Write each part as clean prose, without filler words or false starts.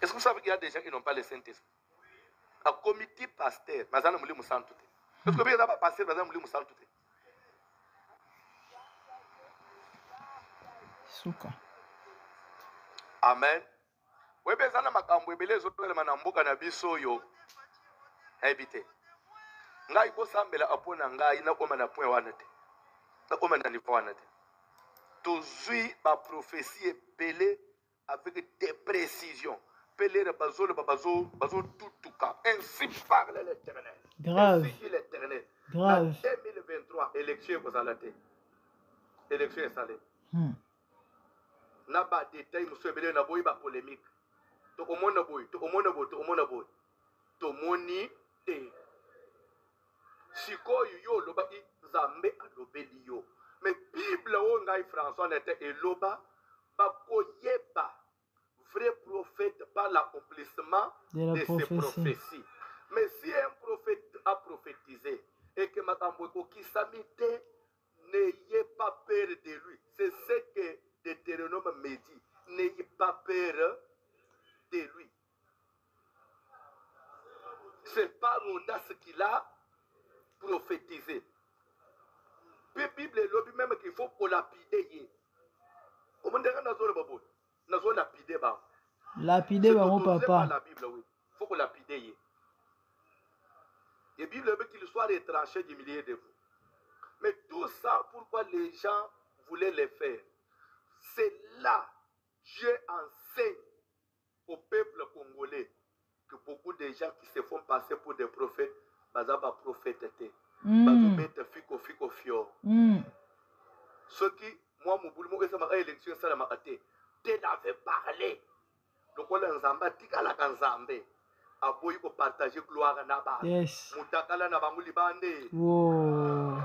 Est-ce que vous savez qu'il y a des gens qui n'ont pas le Saint-Esprit? Un comité pasteur, mais ça ne me semble tout. Est-ce que vous avez pas pasteur, mais ça ne me semble tout? Suka. Amen. Oui, mais ça n'a pas cambré les autres éléments dans le na biso yo. Habité. Ngai ko sambela apona ngai na koma na point wana te. Na koma na niveau wana te. Tozui ba prophétie belé avec des précisions. Pelé de bazo le bazo tout cas. Ainsi parle l'Éternel. Grave. Ainsi dit l'Éternel. Grave. En 2023, élection ko salate. Élection est salée. Na ba détail muso belé na boyi ba polémique. To omona boy, to omona boy, to omona boy. To moni te. Sikoyo yo loba i zambe alobeli yo. Mais Bible o ngai François n'était eloba ba koyeba vrai prophète par l'accomplissement de ses prophéties. Mais si un prophète a prophétisé et que makambo kokisamite, n'ayez pas peur de lui. C'est ce que Deutéronome me dit. N'ayez pas peur de lui. C'est par l'audace qu'il a prophétisé. Puis la Bible est lobby même qu'il faut qu'on lapider. Comment dire qu'on lapider ba? Lapider ba mon papa. La Bible oui. Faut qu'on lapider. La Bible veut qu'il soit retranché du milieu de vous. Mais tout ça, pourquoi les gens voulaient le faire? C'est là Dieu enseigne au peuple congolais que beaucoup de gens qui se font passer pour des prophètes, bazaba prophéteté. Bazobete fiko fio. Ceux qui, moi, mon boulot, c'est ma élection, ça m'a été. Tu l'avais parlé. Donc, on a un zamba, tika la kanzambe. Aboyi ko partager gloire na ba. Yes. Mutakala na banguli bande. Wow.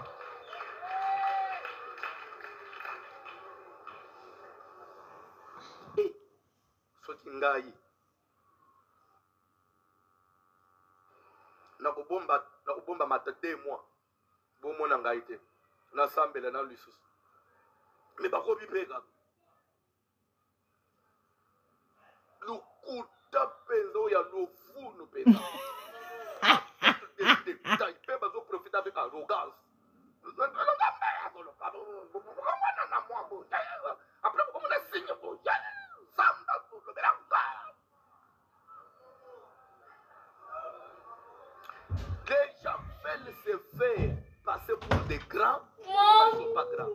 Eh, soti ngai. Na kubomba mata 2 mois. Bomo na ngai te. Na sambela na lusus. Mais bako bibega. Lukuta penzo ya lofunu penza. Il peut pas profiter avec arrogance. Après, comment on a signé pour les gens veulent se faire passer pour des grands, mais ils ne sont pas grands.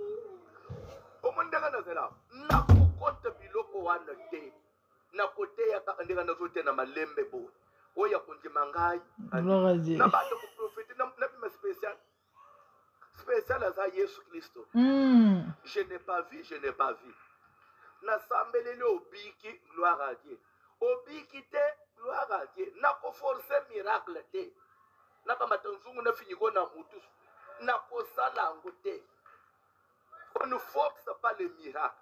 Comment on dit là? Na kokote biloko wana te. Na kote ya ka ndeka na zote na malembe bo. Oya kunji mangai. Gloire à Dieu. Na ba de prophète na bima spécial. Spécial à Jésus Christ. Je n'ai pas vu, je n'ai pas vu. Na sambelele obiki, gloire à Dieu. Obiki te, gloire à Dieu. Na ko forcer miracle te. Na ba matanzungu na finiko na mutu. Na ko sala ngote. On ne force pas les miracles.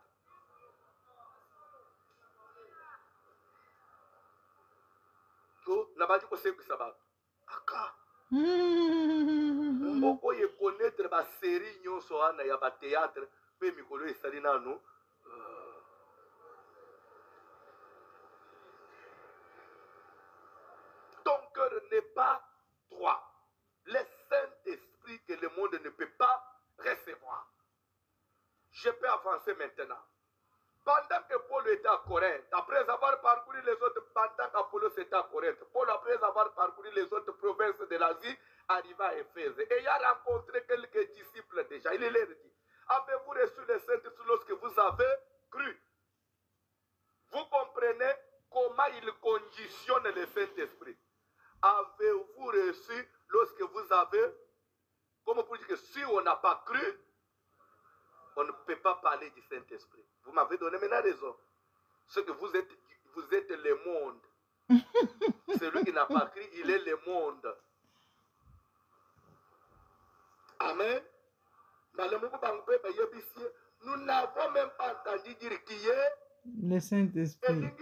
Na ba di ko sekisa ba. Aka. Mboko ye connaître ba série nyonso ana ya ba théâtre pe mikolo esali nanu. Ton cœur n'est pas droit. Le Saint-Esprit que le monde ne peut pas recevoir. Je peux avancer maintenant. Pendant que Paul était à Corinthe, après avoir parcouru les autres, pendant qu'Apollos était à Corinthe, Paul, après avoir parcouru les autres provinces de l'Asie, arriva à Éphèse. Et il a rencontré quelques disciples déjà. Il leur dit, avez-vous reçu le Saint-Esprit lorsque vous avez cru? Vous comprenez comment il conditionne le Saint-Esprit. Avez-vous reçu lorsque vous avez, comment pour dire que si on n'a pas cru, on ne peut pas parler du Saint-Esprit. Vous m'avez donné maintenant raison. Ce que vous êtes le monde. Celui qui n'a pas cru, il est le monde. Amen. Nous n'avons même pas entendu dire qui est le Saint-Esprit.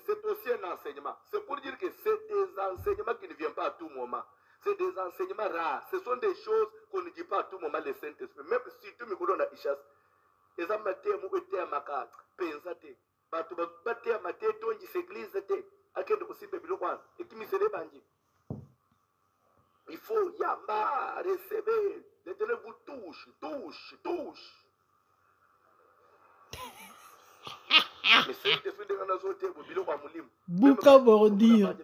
C'est aussi un enseignement. C'est pour dire que c'est des enseignements qui ne viennent pas à tout moment. C'est des enseignements rares. Ce sont des choses qu'on ne dit pas à tout moment, le Saint-Esprit. Même si tu me connais dans Ishas, les amateurs m'ont été à ma carte. Pensate. Batu bate à ma tête, on dit église. akende kusimba biloko wana ekimisele bangi. Il faut yamba, recevoir, l'Éternel vous touche, touche, touche. Mais c'est une définition de nos hôtels, vous biloko amulimu. Buka bordir.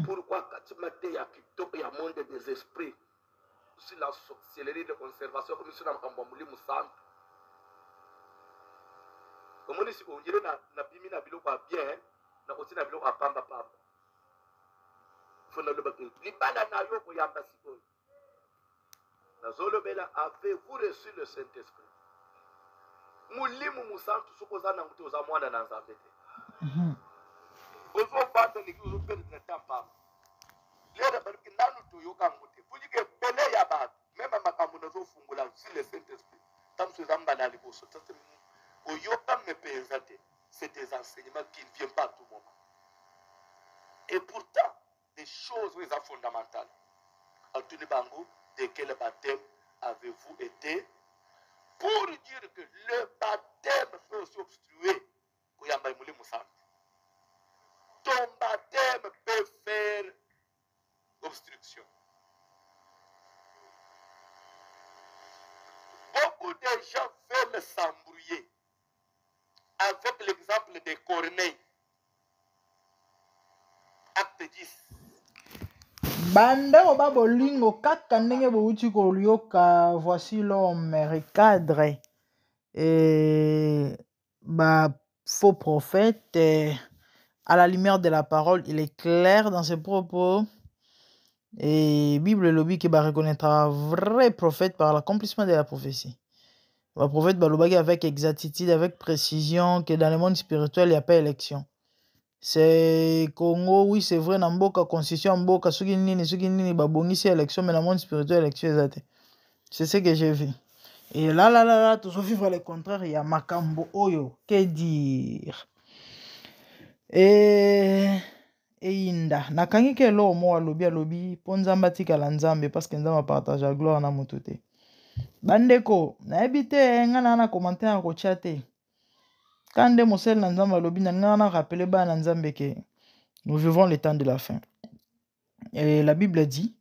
Pourquoi katimate ya kitoko ya monde des esprits sur la sorcellerie de conservation comme sur la mulimu santo. Omoni si onjire na bimi na biloko bien na koti na biloko pamba pamba. Fona le bakini libana na yo ko yamba sikoyo. Na zolo bela avez-vous reçu le Saint-Esprit? Mulimu musantu sukoza na mutu za mwana na nzambe te. Ozo bande ni kuzo perdre temps. Lera bariki nanu to yoka ngote. Fujike bele ya ba. Même makambo na zo fungula sur le Saint-Esprit. Tam so zamba na liboso. Oyoka me présenter. C'est des enseignements qui ne viennent pas à tout moment. Et pourtant, des choses fondamentales. En tout bango, de quel baptême avez-vous été? Pour dire que le baptême peut aussi obstruer. Ton baptême peut faire obstruction. Beaucoup de gens veulent s'embrouiller avec l'exemple de Corneille. Acte 10. Bandeko ba bolingo kaka ndenge bouti kolioka, voici l'homme recadre et bah faux prophète à la lumière de la parole, il est clair dans ses propos et Bible lobby qui va reconnaître un vrai prophète par l'accomplissement de la prophétie. Le prophète balobaki avec exactitude, avec précision que dans le monde spirituel il n'y a pas élection. C'est Congo, oui, c'est vrai, dans Mboka, constitution Mboka, ceux qui nini, babongisi élection, mais dans le monde spirituel, élection, exacte. C'est ce que j'ai vu. Et là, tout ce vivre le contraire, il y a Makambo Oyo, que dire. Et inda, nakangi ke lo mo alobi, ponzamba tika la nzambe, parce que nzamba partage la gloire na motote. Bandeko, na ebite, ngana na commentaire na kochate. Quand de Mosel Nanzamba Lobi n'a rappelé que nous vivons les temps de la fin. Et la Bible dit,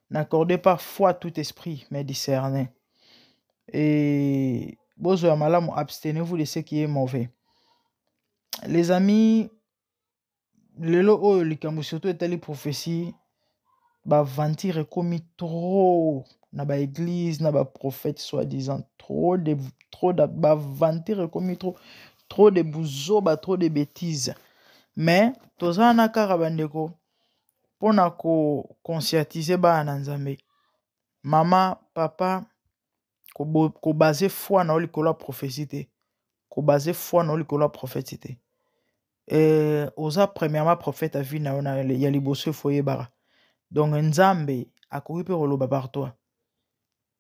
n'accordez pas foi tout esprit, mais discernez. Et abstenez-vous de ce qui est mauvais. Les amis, le lo likambo surtout est les prophéties, ba ventir commis trop na ba église, na ba prophète soi-disant, trop de ba ventir commis trop de bouzo, trop de bêtises. Mais, toza na kaka bandeko, pona ko conscientiser ba na nzambe. Mama, papa, ko base foi na likolo ya prophétie te. Ko base foi na likolo ya prophète te. Et oza premièrement prophète a vu na ya liboso foye bara. Donc nzambe akoki pe koloba par toi.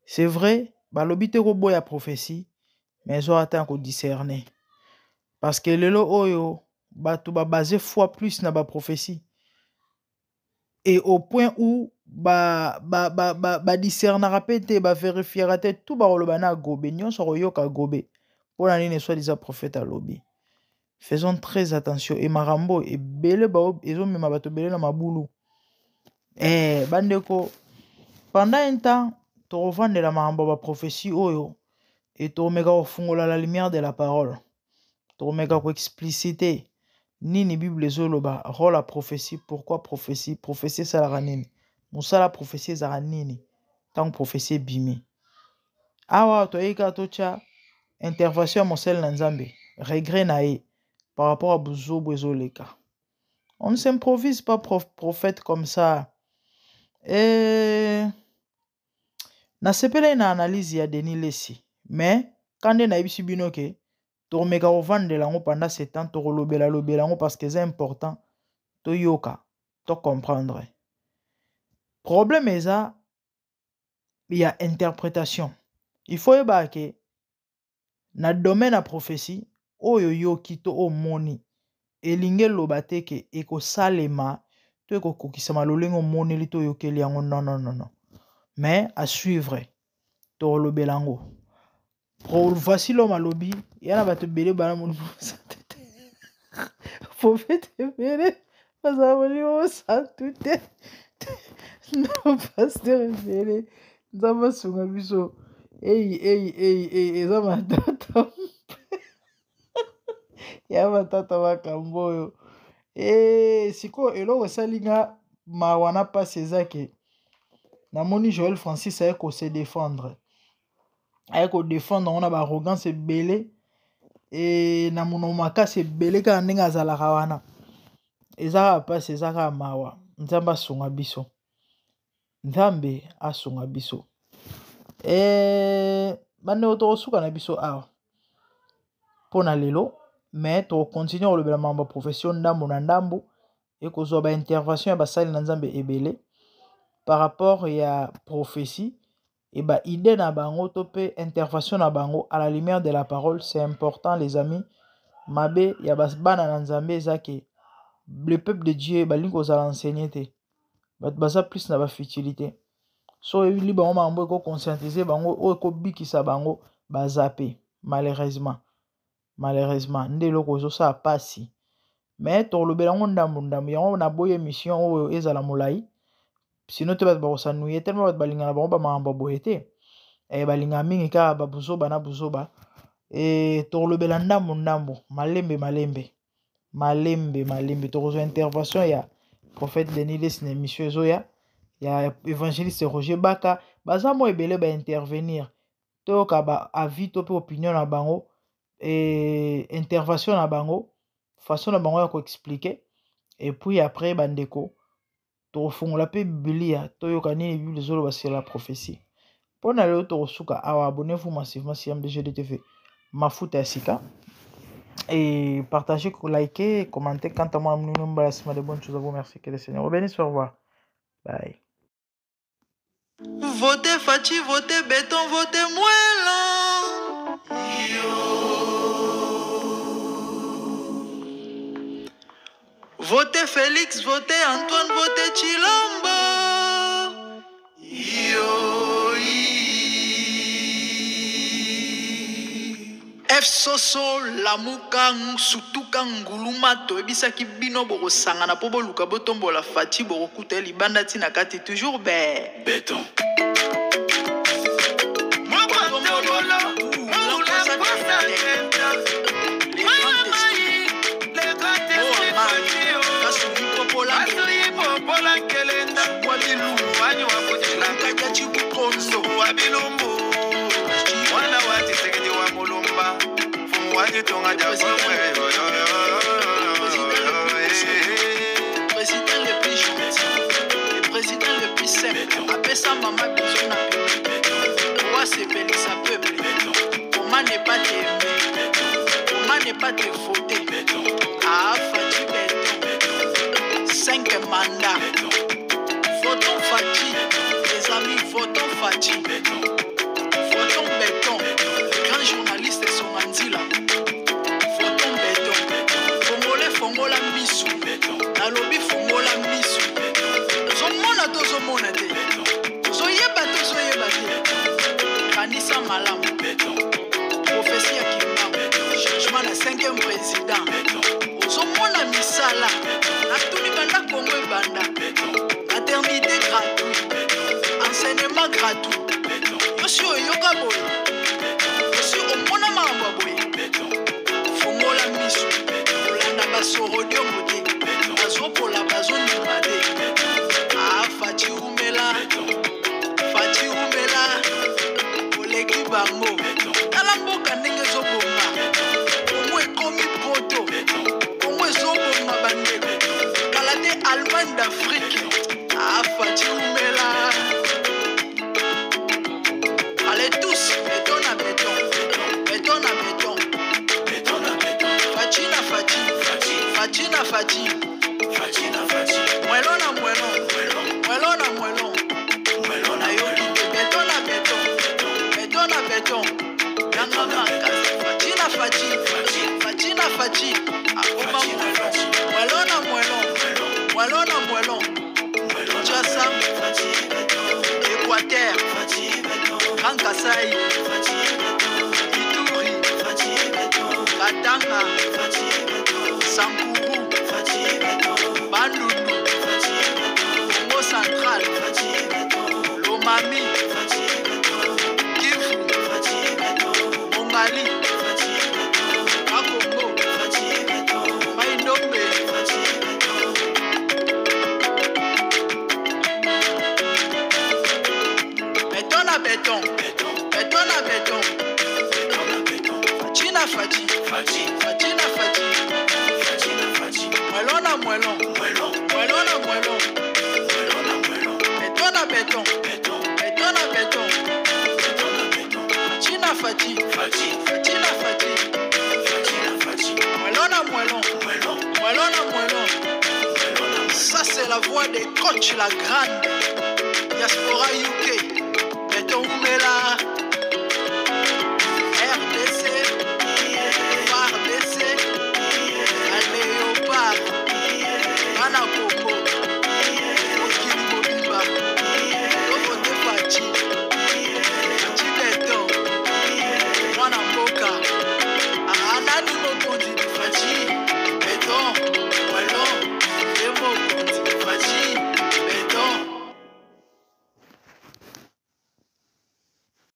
C'est vrai, balobi te ko boya prophétie, mais zo ata ko discerner. Parce que lelo oyo bato ba basé foi plus na ba prophétie. Et au point où ba discernera pete ba vérifiera te tout ba loba na gobe nyonso royoka gobe. Pour la nini soit des prophètes à lobby. Faisons très attention et marambo et bele ba ezo mema bato bele na mabulu. Bandeko pendant un temps to revendre la marambo ba prophétie oyo et to mega ofungola la lumière de la parole. Tomeka ko expliciter nini Bible zoloba rôle la prophétie. Pourquoi prophétie? Prophétie ça la nini? Musala prophétie ça nini? Tant prophétie bimi. Awa toyeka tocha intervention mosel na nzambe. Regret nae par rapport à buzo bwezoleka. On ne s'improvise pas prophète comme ça. Na sepele na analyse ya Denis Lesi. Mais quand na ibisi binoke to meka ovande lango pendant ce temps to lobela lango parce que c'est important to yoka to comprendre. Problème est ça, il y a interprétation. Il faut yeba que na domaine à prophétie oyo yoki to omoni elinge lobate ke eko salema to eko kokisama lolengo moni li to yokeli yango non. Mais à suivre to lobelango. Voici l'homme à lobby, yana bato ebele bana moni santu te prophète ebele bazala molimo santu te na paster ebele nzambe asunga biso eza matata ya matata makambo oyo sikoyo eloko esalinga mawa na mpasi eza ke namoni Joel Francis aye kose défendre aye kodéfendre yango na baarrogance ebele na monoko makasi ebele kaka ndenge azalaka wana eza kaka mpasi eza kaka mawa. Nzambe asunga biso, nzambe asunga biso. Bandeko tokosuka na biso awa mpona lelo mais tokokontinue kolobela makambo ya profession ndambo na ndambo ekozwa baintervention ya basali na nzambe ebele par rapport ya prophétie et idée na bango to pe intervention na bango à la lumière de la parole. C'est important les amis. Mabe ya bana na nzambe eza ke le peuple de Dieu balingi kozala enseigné te bato baza plus na bafutilité so eyebili bango makambo ekoconscientiser bango oyo ekobikisa bango baza pe malheureusement nde eloko ezosala pasi mais tokolobela yango ndambo yango na boye émission oyo ezala molai sino te bato bakosanuye tellement bato balinga na bango bamakambo ya boye te balinga mingi kaka babuzoba na buzoba tokolobela ndambo malembe tokozwa intervention ya prophète Denis Less na émission ezoya ya évangéliste Roger Baka baza mo ebele baintervenir toyoka baavis to pe opinion na bango intervention na bango façon na bango ya koexplike et puis après bandeko tokofungola pe Biblia toyoka nini Bible ezoloba sur la prophétie. Mpona lelo tokosuka awa, abonnez-vous massivement sur MDGD TV mafuta ya sika et partagez, likez, commentez. Quant à moi, nous de bonnes choses à vous. Merci, que le Seigneur vous bénisse. Au revoir. Bye. Votez Fachi, votez Béton, votez Moëlan. Votez Félix, votez Antoine, votez Chilombo. F Soso Lamukang Sutuka Nguluma Toebisaki Bino Boro Sangana Pobo Luka Botombo la Fati Boro Kute Libanda Tina Kati toujours béton. Président le plus gentil, le président le plus simple, après ça maman besoin n'a plus. Roi c'est béni sa peuple. Comment ne pas t'aimer, comment ne pas te voter. Ah Fati béton, 5 mandats. Votons Fati, les amis, votons Fati. Votons béton, les grands journalistes sont en Zila. Votons béton, Fongola misu, nalobi Fongola misu. Zomona to zomona te, zoyeba te. Kanisa malamu, prophétie ya Kimbangu, changement na 5e président. Zomona misala, na tuni banda Congo ebanda. Maternité gratuite, enseignement gratuit. Yosi oyoka boye, yosi omona makambo boye. Fongola misu, olanda basorodio mote, bazopola bazondima te. Ah Fati umela, oleki bango. Tala mboka ndenge ezobonga, Kongo ekomi poto, Kongo ezobonga bandeko. Kala te Allemagne d'Afrique. Ah Fati umela. Allez tous, béton à béton, béton à béton, béton à béton. Fati na Fati, Fati na Fati, Fati na Fati. Moelon na moelon, moelon na moelon, moelon na yoki. Béton à béton, béton à béton. Yanga manga, Fati na Fati, Fati na Fati. Akoma moelon, moelon na moelon, moelon na moelon. Jassa, Équateur, Grand Kasaï, Ituri, Katanga, Sankuru, Bandundu, Congo Central, Lomami, Kivu, Mongali, Akongo, Maindombe, béton à béton, béton à béton, Fatina Fati, Fatina Fati, Moellon à moellon, moellon à moellon, béton à béton, béton à béton, Fatina Fati, Fatina Fati, moellon à moellon, moellon à moellon. Ça c'est la voix des coachs, la grande Diaspora UK. Béton Oumé,